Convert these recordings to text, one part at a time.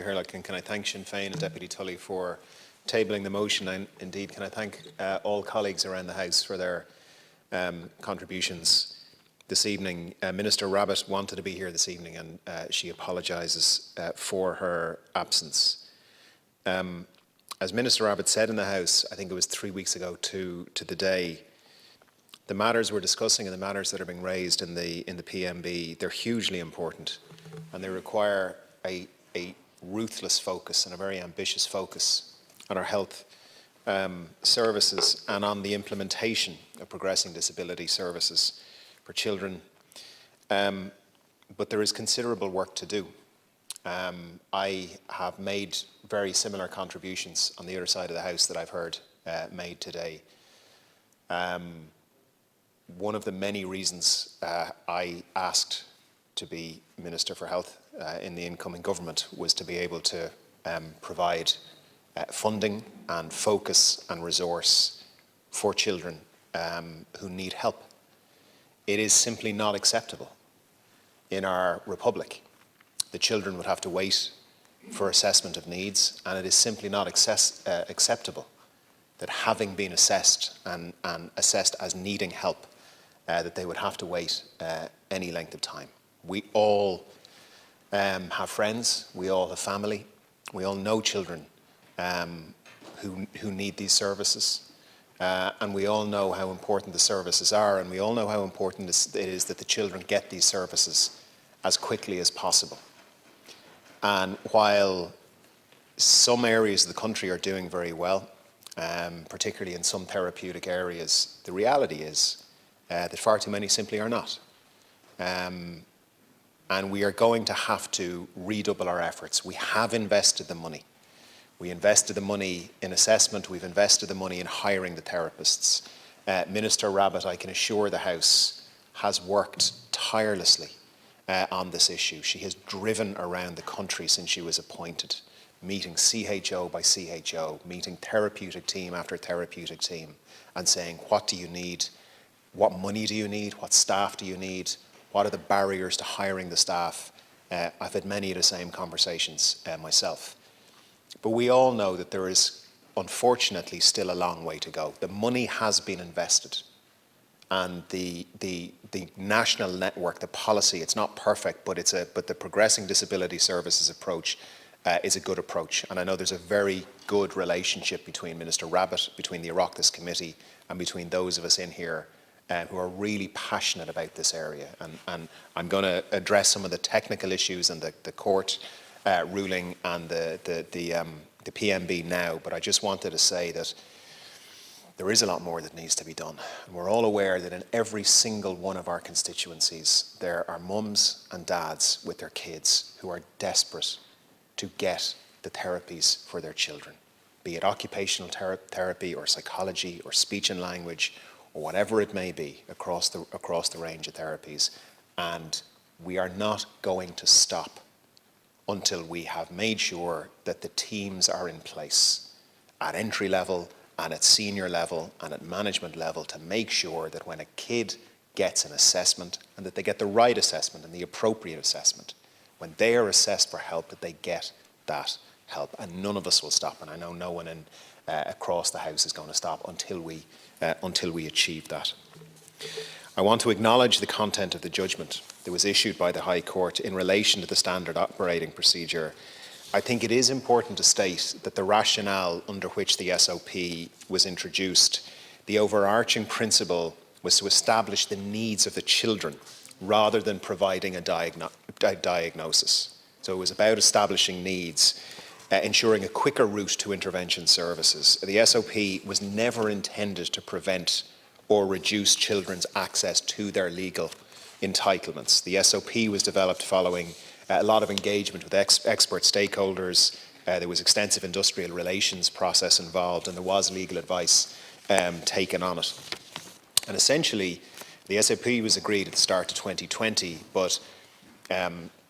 Michael Hirlock, and can I thank Sinn Féin and Deputy Tully for tabling the motion, and indeed can I thank all colleagues around the House for their contributions this evening. Minister Rabbitte wanted to be here this evening, and she apologises for her absence. As Minister Rabbitte said in the House, I think it was 3 weeks ago to the day, the matters we're discussing and the matters that are being raised in the PMB, they're hugely important, and they require a ruthless focus and a very ambitious focus on our health services and on the implementation of progressing disability services for children. But there is considerable work to do. I have made very similar contributions on the other side of the House that I've heard made today. One of the many reasons I asked to be Minister for Health in the incoming government was to be able to provide funding and focus and resource for children who need help. It is simply not acceptable in our republic that children would have to wait for assessment of needs, and it is simply not acceptable that having been assessed and assessed as needing help, that they would have to wait any length of time. We all have friends, we all have family, we all know children who need these services, and we all know how important the services are, and we all know how important it is that the children get these services as quickly as possible. And while some areas of the country are doing very well, particularly in some therapeutic areas, the reality is that far too many simply are not. And we are going to have to redouble our efforts. We have invested the money. We invested the money in assessment. We've invested the money in hiring the therapists. Minister Rabbitte, I can assure the House, has worked tirelessly on this issue. She has driven around the country since she was appointed, meeting CHO by CHO, meeting therapeutic team after therapeutic team, and saying, what do you need? What money do you need? What staff do you need? What are the barriers to hiring the staff? I've had many of the same conversations myself. But we all know that there is, unfortunately, still a long way to go. The money has been invested, and the national network, the policy, it's not perfect, but the Progressing Disability Services approach is a good approach. And I know there's a very good relationship between Minister Rabbitte, between the Oireachtas Committee, and between those of us in here who are really passionate about this area. And I'm going to address some of the technical issues and the court ruling and the PMB now, but I just wanted to say that there is a lot more that needs to be done. And we're all aware that in every single one of our constituencies, there are mums and dads with their kids who are desperate to get the therapies for their children, be it occupational therapy or psychology or speech and language or whatever it may be across the range of therapies. And we are not going to stop until we have made sure that the teams are in place at entry level and at senior level and at management level to make sure that when a kid gets an assessment and that they get the right assessment and the appropriate assessment, when they are assessed for help, that they get that help. And none of us will stop, and I know no one across the House is going to stop until we achieve that. I want to acknowledge the content of the judgment that was issued by the High Court in relation to the standard operating procedure. I think it is important to state that the rationale under which the SOP was introduced, the overarching principle was to establish the needs of the children rather than providing a diagnosis. So it was about establishing needs, ensuring a quicker route to intervention services. The SOP was never intended to prevent or reduce children's access to their legal entitlements. The SOP was developed following a lot of engagement with expert stakeholders. There was extensive industrial relations process involved, and there was legal advice taken on it. And essentially, the SOP was agreed at the start of 2020, but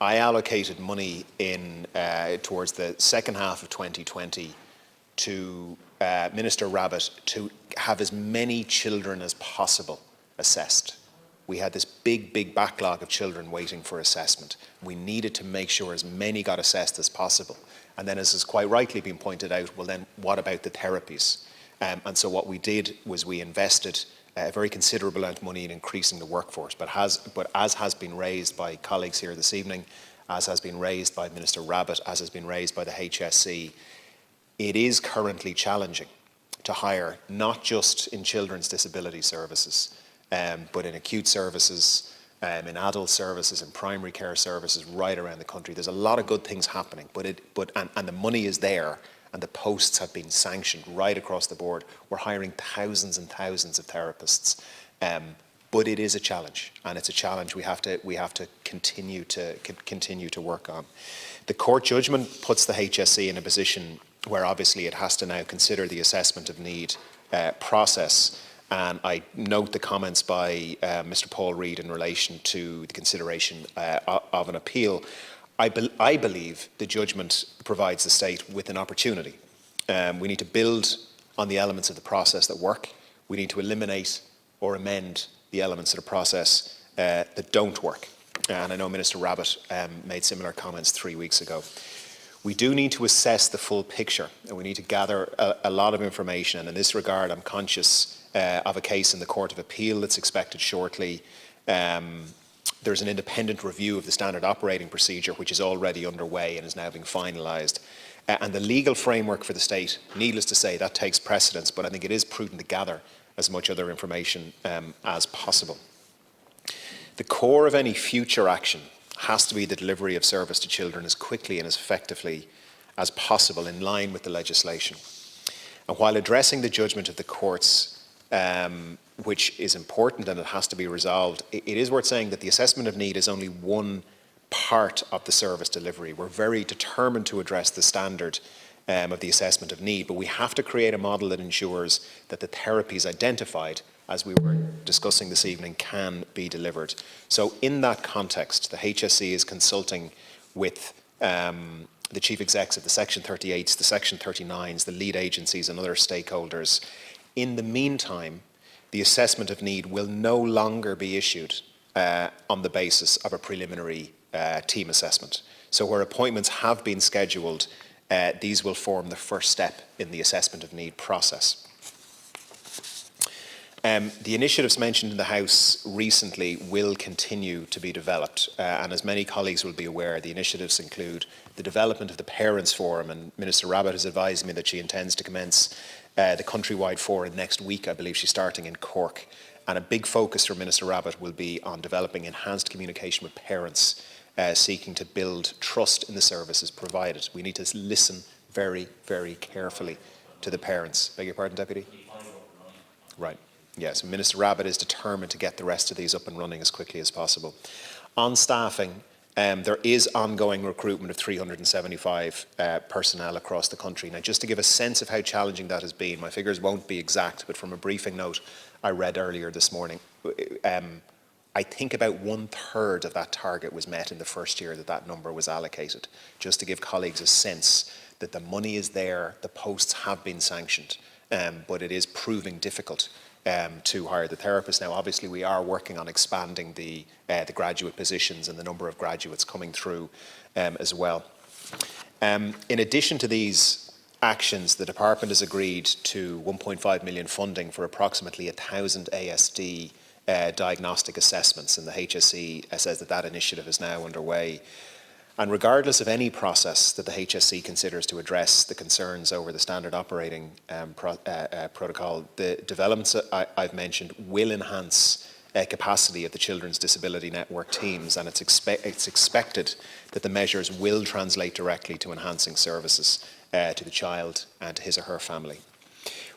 I allocated money towards the second half of 2020 to Minister Rabbitte to have as many children as possible assessed we had this big backlog of children waiting for assessment. We needed to make sure as many got assessed as possible. And then, as has quite rightly been pointed out, well then, what about the therapies? And so what we did was we invested a very considerable amount of money in increasing the workforce. But as has been raised by colleagues here this evening, as has been raised by Minister Rabbitte, as has been raised by the HSE, it is currently challenging to hire, not just in children's disability services, but in acute services, in adult services, in primary care services right around the country. There's a lot of good things happening, and the money is there, and the posts have been sanctioned right across the board. We're hiring thousands and thousands of therapists, but it is a challenge, and it's a challenge we have to continue to work on. The court judgment puts the HSE in a position where obviously it has to now consider the assessment of need process. And I note the comments by Mr. Paul Reid in relation to the consideration of an appeal. I believe the judgment provides the state with an opportunity. We need to build on the elements of the process that work. We need to eliminate or amend the elements of the process that don't work. And I know Minister Rabbitte made similar comments 3 weeks ago. We do need to assess the full picture, and we need to gather a lot of information. And in this regard, I'm conscious of a case in the Court of Appeal that's expected shortly. There's an independent review of the standard operating procedure, which is already underway and is now being finalised. And the legal framework for the state, needless to say, that takes precedence, but I think it is prudent to gather as much other information as possible. The core of any future action has to be the delivery of service to children as quickly and as effectively as possible in line with the legislation. And while addressing the judgment of the courts, which is important and it has to be resolved, it is worth saying that the assessment of need is only one part of the service delivery. We're very determined to address the standard of the assessment of need, but we have to create a model that ensures that the therapies identified, as we were discussing this evening, can be delivered. So in that context, the HSE is consulting with the chief execs of the Section 38s, the Section 39s, the lead agencies and other stakeholders. In the meantime, the assessment of need will no longer be issued on the basis of a preliminary team assessment. So where appointments have been scheduled, these will form the first step in the assessment of need process. The initiatives mentioned in the House recently will continue to be developed, and as many colleagues will be aware, the initiatives include the development of the Parents Forum, and Minister Rabbitte has advised me that she intends to commence the countrywide forum next week. I believe she's starting in Cork, and a big focus for Minister Rabbitte will be on developing enhanced communication with parents seeking to build trust in the services provided. We need to listen very, very carefully to the parents. Beg your pardon, Deputy? Right. Yes, Minister Rabbitte is determined to get the rest of these up and running as quickly as possible. On staffing, there is ongoing recruitment of 375 personnel across the country. Now, just to give a sense of how challenging that has been, my figures won't be exact, but from a briefing note I read earlier this morning, I think about 1/3 of that target was met in the first year that number was allocated, just to give colleagues a sense that the money is there, the posts have been sanctioned, but it is proving difficult to hire the therapists. Now, obviously, we are working on expanding the graduate positions and the number of graduates coming through as well. In addition to these actions, the Department has agreed to 1.5 million funding for approximately 1,000 ASD diagnostic assessments, and the HSE says that initiative is now underway. And regardless of any process that the HSE considers to address the concerns over the standard operating protocol, the developments I've mentioned will enhance capacity of the Children's Disability Network teams, and it's expected that the measures will translate directly to enhancing services to the child and to his or her family.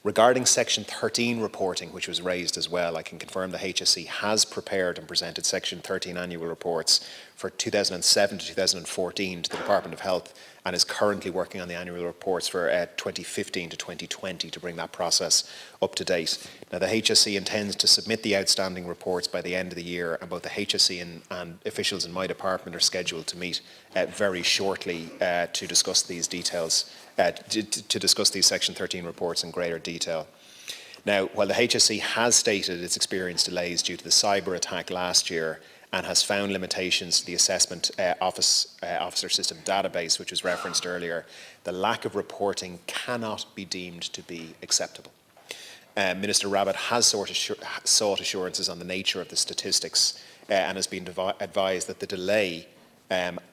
Regarding Section 13 reporting, which was raised as well, I can confirm the HSE has prepared and presented Section 13 annual reports for 2007 to 2014 to the Department of Health, and is currently working on the annual reports for 2015 to 2020 to bring that process up to date. Now, the HSE intends to submit the outstanding reports by the end of the year, and both the HSE and officials in my department are scheduled to meet very shortly to discuss these details, to discuss these Section 13 reports in greater detail. Now, while the HSE has stated its experienced delays due to the cyber attack last year and has found limitations to the assessment officer system database, which was referenced earlier, the lack of reporting cannot be deemed to be acceptable. Minister Rabbitte has sought assurances on the nature of the statistics and has been advised that the delay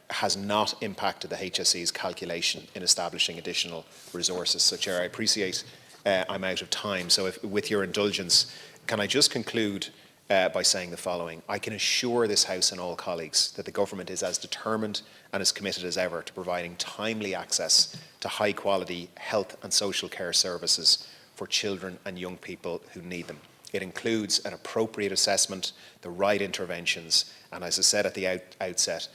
has not impacted the HSE's calculation in establishing additional resources. So, Chair, I appreciate I'm out of time. So with your indulgence, can I just conclude by saying the following? I can assure this House and all colleagues that the Government is as determined and as committed as ever to providing timely access to high quality health and social care services for children and young people who need them. It includes an appropriate assessment, the right interventions, and as I said at the outset,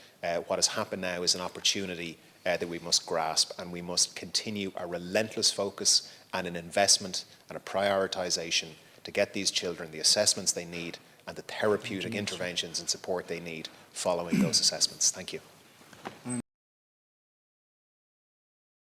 what has happened now is an opportunity that we must grasp, and we must continue a relentless focus and an investment and a prioritisation to get these children the assessments they need and the therapeutic interventions and support they need following those assessments. Thank you.